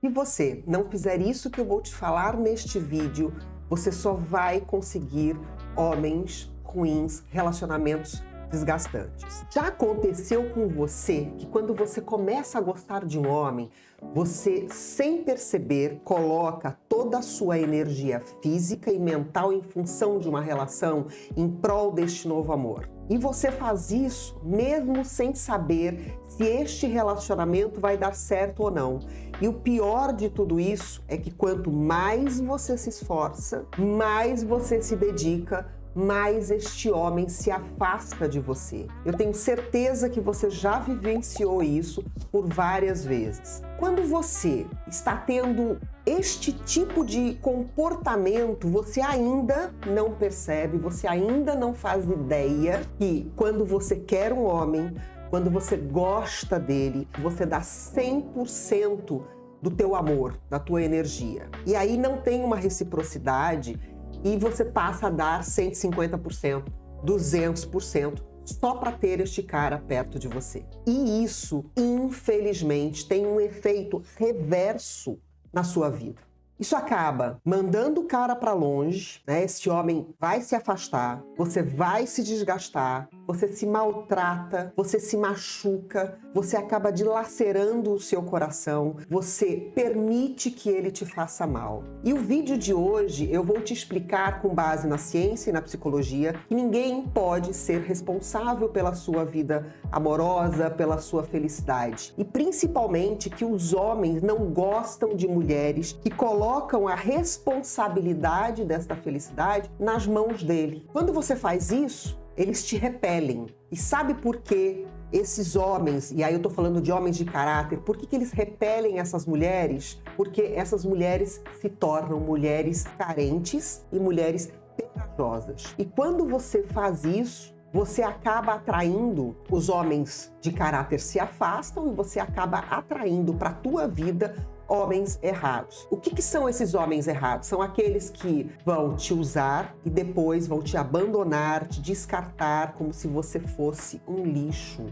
Se você não fizer isso que eu vou te falar neste vídeo, você só vai conseguir homens ruins, relacionamentos desgastantes. Já aconteceu com você que quando você começa a gostar de um homem, você, sem perceber, coloca toda a sua energia física e mental em função de uma relação em prol deste novo amor? E você faz isso mesmo sem saber se este relacionamento vai dar certo ou não. E o pior de tudo isso é que quanto mais você se esforça, mais você se dedica, mais este homem se afasta de você. Eu tenho certeza que você já vivenciou isso por várias vezes. Quando você está tendo este tipo de comportamento, você ainda não percebe, você ainda não faz ideia que quando você quer um homem, quando você gosta dele, você dá 100% do teu amor, da tua energia. E aí não tem uma reciprocidade e você passa a dar 150%, 200%, só para ter este cara perto de você. E isso, infelizmente, tem um efeito reverso na sua vida. Isso acaba mandando o cara para longe, né? Esse homem vai se afastar, você vai se desgastar, você se maltrata, você se machuca, você acaba dilacerando o seu coração, você permite que ele te faça mal. E o vídeo de hoje eu vou te explicar com base na ciência e na psicologia que ninguém pode ser responsável pela sua vida amorosa, pela sua felicidade. E principalmente que os homens não gostam de mulheres que colocam a responsabilidade desta felicidade nas mãos dele. Quando você faz isso, eles te repelem. E sabe por quê? Esses homens, e aí eu tô falando de homens de caráter, por que eles repelem essas mulheres? Porque essas mulheres se tornam mulheres carentes e mulheres pegajosas. E quando você faz isso, você acaba atraindo, os homens de caráter se afastam e você acaba atraindo para a tua vida homens errados. O que são esses homens errados? São aqueles que vão te usar e depois vão te abandonar, te descartar como se você fosse um lixo.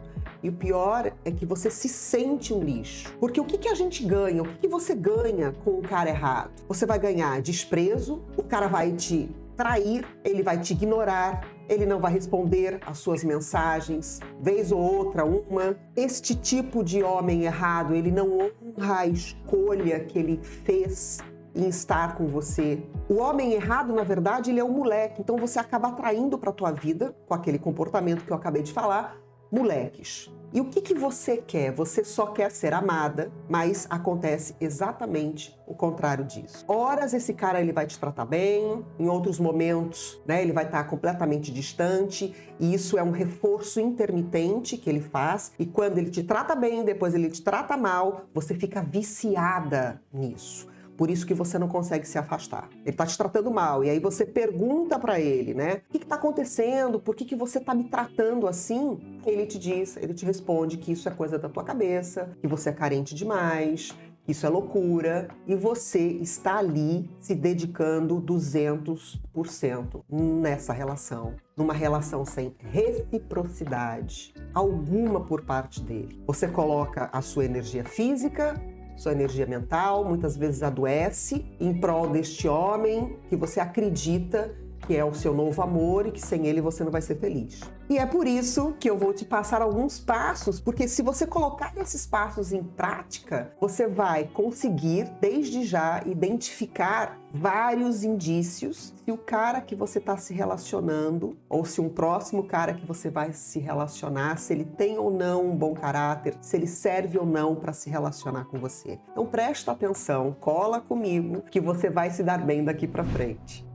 E o pior é que você se sente um lixo. Porque o que a gente ganha? O que você ganha com o cara errado? Você vai ganhar desprezo, o cara vai te trair, ele vai te ignorar, ele não vai responder às suas mensagens, vez ou outra uma. Este tipo de homem errado, ele não honra a escolha que ele fez em estar com você. O homem errado, na verdade, ele é um moleque, então você acaba atraindo para a tua vida, com aquele comportamento que eu acabei de falar, moleques. E o que você quer? Você só quer ser amada, mas acontece exatamente o contrário disso. Horas esse cara ele vai te tratar bem, em outros momentos, né, ele vai estar completamente distante, e isso é um reforço intermitente que ele faz, e quando ele te trata bem, depois ele te trata mal, você fica viciada nisso. Por isso que você não consegue se afastar. Ele tá te tratando mal. E aí você pergunta pra ele, né? O que tá acontecendo? Por que você tá me tratando assim? Ele te diz, ele te responde que isso é coisa da tua cabeça, que você é carente demais, que isso é loucura. E você está ali se dedicando 200% nessa relação. Numa relação sem reciprocidade alguma por parte dele. Você coloca a sua energia física, sua energia mental, muitas vezes adoece em prol deste homem que você acredita que é o seu novo amor e que sem ele você não vai ser feliz. E é por isso que eu vou te passar alguns passos, porque se você colocar esses passos em prática, você vai conseguir, desde já, identificar vários indícios se o cara que você está se relacionando, ou se um próximo cara que você vai se relacionar, se ele tem ou não um bom caráter, se ele serve ou não para se relacionar com você. Então presta atenção, cola comigo, que você vai se dar bem daqui para frente.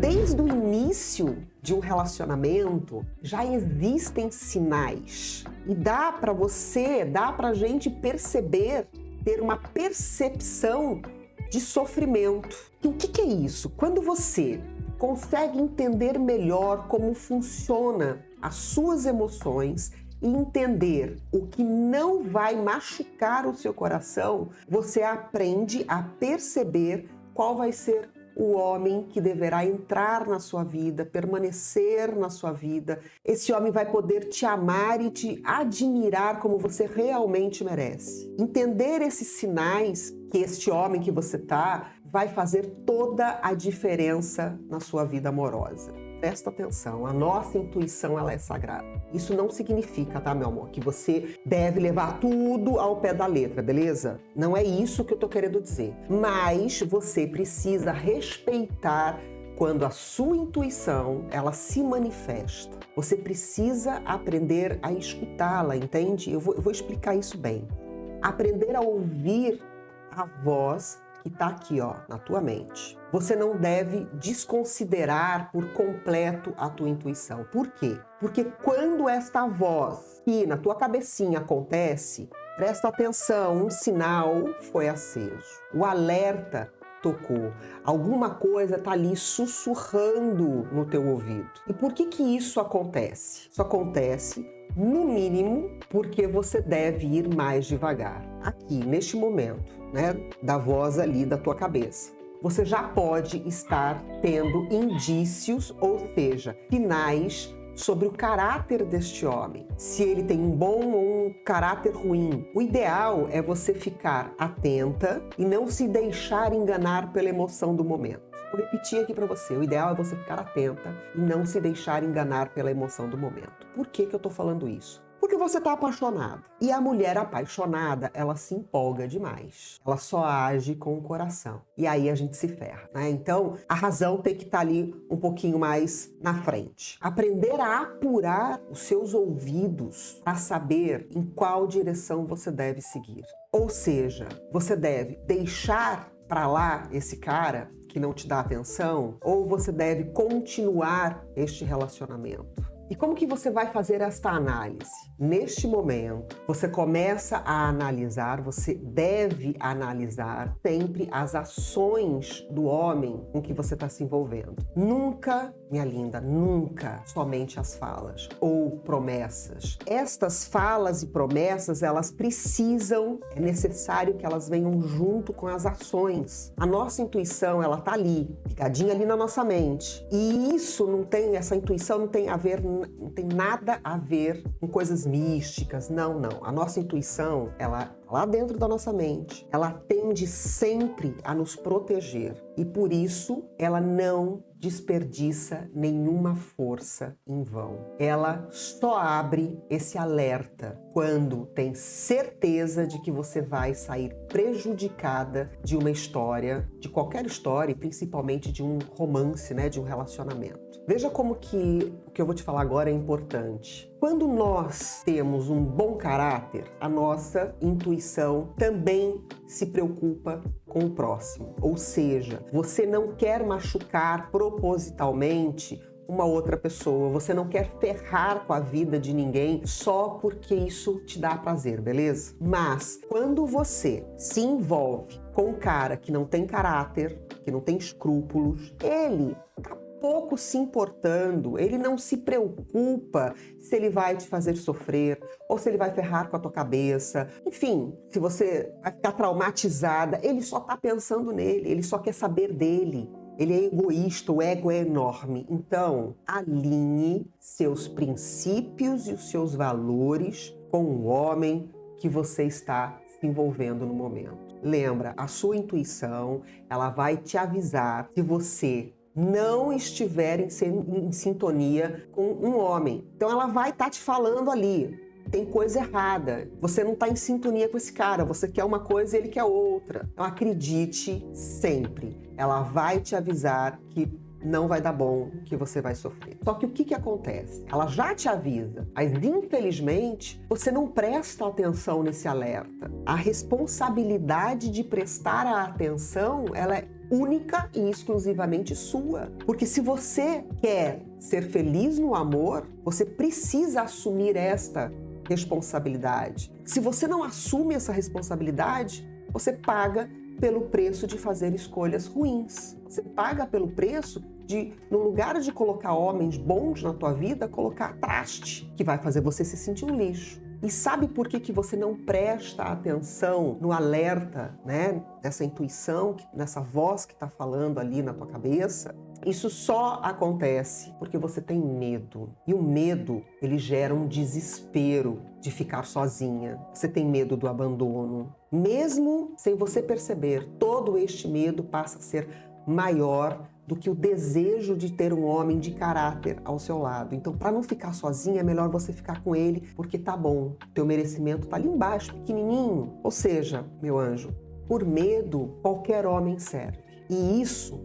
Desde o início de um relacionamento, já existem sinais. E dá pra gente perceber, ter uma percepção de sofrimento. E o que é isso? Quando você consegue entender melhor como funciona as suas emoções e entender o que não vai machucar o seu coração, você aprende a perceber qual vai ser o homem que deverá entrar na sua vida, permanecer na sua vida. Esse homem vai poder te amar e te admirar como você realmente merece. Entender esses sinais que este homem que você tá vai fazer toda a diferença na sua vida amorosa. Presta atenção, a nossa intuição ela é sagrada. Isso não significa, tá, meu amor, que você deve levar tudo ao pé da letra, beleza? Não é isso que eu tô querendo dizer. Mas você precisa respeitar quando a sua intuição ela se manifesta. Você precisa aprender a escutá-la, entende? Eu vou explicar isso bem. Aprender a ouvir a voz que está aqui, ó, na tua mente. Você não deve desconsiderar por completo a tua intuição. Por quê? Porque quando esta voz que na tua cabecinha acontece, presta atenção, um sinal foi aceso. O alerta tocou. Alguma coisa está ali sussurrando no teu ouvido. E por que isso acontece? Isso acontece, no mínimo, porque você deve ir mais devagar. Aqui, neste momento, né, da voz ali da tua cabeça. Você já pode estar tendo indícios, ou seja, sinais sobre o caráter deste homem. Se ele tem um bom ou um caráter ruim. O ideal é você ficar atenta e não se deixar enganar pela emoção do momento. Vou repetir aqui para você. O ideal é você ficar atenta e não se deixar enganar pela emoção do momento. Por que eu tô falando isso? Porque você está apaixonado. E a mulher apaixonada, ela se empolga demais. Ela só age com o coração. E aí a gente se ferra, né? Então, a razão tem que estar ali um pouquinho mais na frente. Aprender a apurar os seus ouvidos para saber em qual direção você deve seguir. Ou seja, você deve deixar para lá esse cara que não te dá atenção, ou você deve continuar este relacionamento. E como que você vai fazer esta análise? Neste momento, você começa a analisar, você deve analisar sempre as ações do homem com que você está se envolvendo. Nunca, minha linda, nunca somente as falas ou promessas. Estas falas e promessas, elas precisam, é necessário que elas venham junto com as ações. A nossa intuição, ela tá ali, ligadinha ali na nossa mente. E isso não tem, essa intuição não tem nada a ver com coisas místicas, não. A nossa intuição, ela lá dentro da nossa mente, ela tende sempre a nos proteger e por isso ela não desperdiça nenhuma força em vão. Ela só abre esse alerta quando tem certeza de que você vai sair prejudicada de uma história, de qualquer história, e principalmente de um romance, né, de um relacionamento. Veja como que o que eu vou te falar agora é importante. Quando nós temos um bom caráter, a nossa intuição também se preocupa com o próximo. Ou seja, você não quer machucar propositalmente uma outra pessoa, você não quer ferrar com a vida de ninguém só porque isso te dá prazer, beleza? Mas quando você se envolve com um cara que não tem caráter, que não tem escrúpulos, ele tá pouco se importando, ele não se preocupa se ele vai te fazer sofrer ou se ele vai ferrar com a tua cabeça. Enfim, se você vai ficar traumatizada, ele só tá pensando nele, ele só quer saber dele. Ele é egoísta, o ego é enorme. Então, alinhe seus princípios e os seus valores com o homem que você está se envolvendo no momento. Lembra, a sua intuição, ela vai te avisar se você não estiver em sintonia com um homem. Então ela vai estar te falando ali, tem coisa errada, você não está em sintonia com esse cara, você quer uma coisa e ele quer outra. Então acredite sempre, ela vai te avisar que não vai dar bom, que você vai sofrer. Só que o que acontece? Ela já te avisa, mas infelizmente você não presta atenção nesse alerta. A responsabilidade de prestar a atenção, ela é única e exclusivamente sua. Porque se você quer ser feliz no amor, você precisa assumir esta responsabilidade. Se você não assume essa responsabilidade, você paga pelo preço de fazer escolhas ruins. Você paga pelo preço de, no lugar de colocar homens bons na tua vida, colocar traste, que vai fazer você se sentir um lixo. E sabe por que que você não presta atenção no alerta, né? Dessa intuição, nessa voz que está falando ali na tua cabeça? Isso só acontece porque você tem medo. E o medo, ele gera um desespero de ficar sozinha. Você tem medo do abandono. Mesmo sem você perceber, todo este medo passa a ser maior do que o desejo de ter um homem de caráter ao seu lado. Então, para não ficar sozinha, é melhor você ficar com ele, porque tá bom, teu merecimento tá ali embaixo, pequenininho. Ou seja, meu anjo, por medo, qualquer homem serve. E isso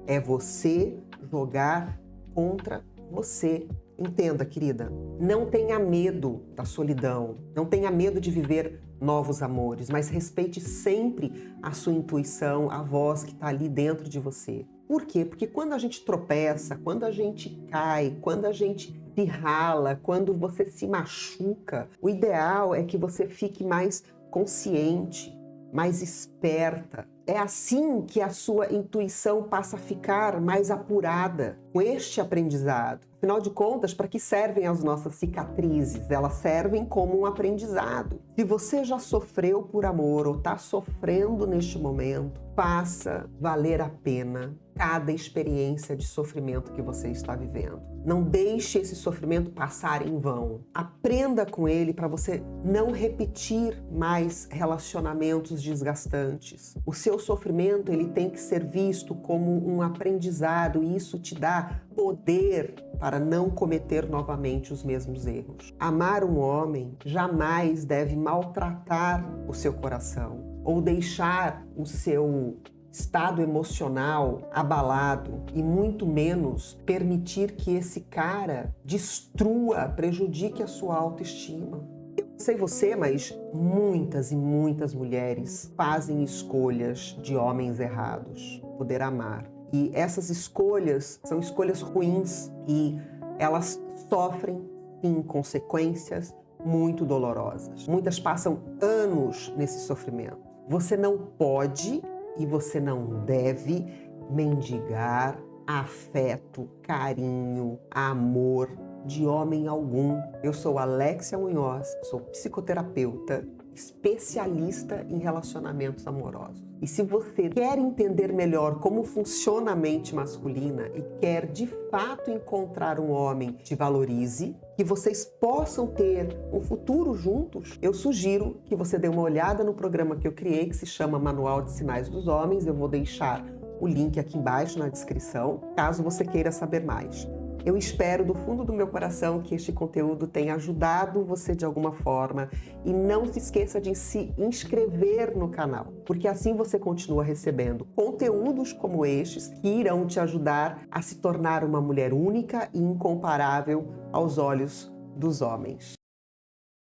é você jogar contra você. Entenda, querida, não tenha medo da solidão, não tenha medo de viver novos amores, mas respeite sempre a sua intuição, a voz que está ali dentro de você. Por quê? Porque quando a gente tropeça, quando a gente cai, quando a gente se rala, quando você se machuca, o ideal é que você fique mais consciente, mais esperta. É assim que a sua intuição passa a ficar mais apurada com este aprendizado. Afinal de contas, para que servem as nossas cicatrizes? Elas servem como um aprendizado. Se você já sofreu por amor ou está sofrendo neste momento, faça valer a pena cada experiência de sofrimento que você está vivendo. Não deixe esse sofrimento passar em vão. Aprenda com ele para você não repetir mais relacionamentos desgastantes. O seu sofrimento, ele tem que ser visto como um aprendizado e isso te dá poder para não cometer novamente os mesmos erros. Amar um homem jamais deve maltratar o seu coração ou deixar o seu estado emocional abalado e muito menos permitir que esse cara destrua, prejudique a sua autoestima. Eu não sei você, mas muitas e muitas mulheres fazem escolhas de homens errados, poder amar. E essas escolhas são escolhas ruins e elas sofrem, sim, consequências muito dolorosas. Muitas passam anos nesse sofrimento. Você não pode e você não deve mendigar afeto, carinho, amor de homem algum. Eu sou Alexia Munhoz, sou psicoterapeuta, especialista em relacionamentos amorosos. E se você quer entender melhor como funciona a mente masculina e quer de fato encontrar um homem que te valorize, que vocês possam ter um futuro juntos, eu sugiro que você dê uma olhada no programa que eu criei, que se chama Manual de Sinais dos Homens. Eu vou deixar o link aqui embaixo na descrição, caso você queira saber mais. Eu espero do fundo do meu coração que este conteúdo tenha ajudado você de alguma forma e não se esqueça de se inscrever no canal, porque assim você continua recebendo conteúdos como estes que irão te ajudar a se tornar uma mulher única e incomparável aos olhos dos homens.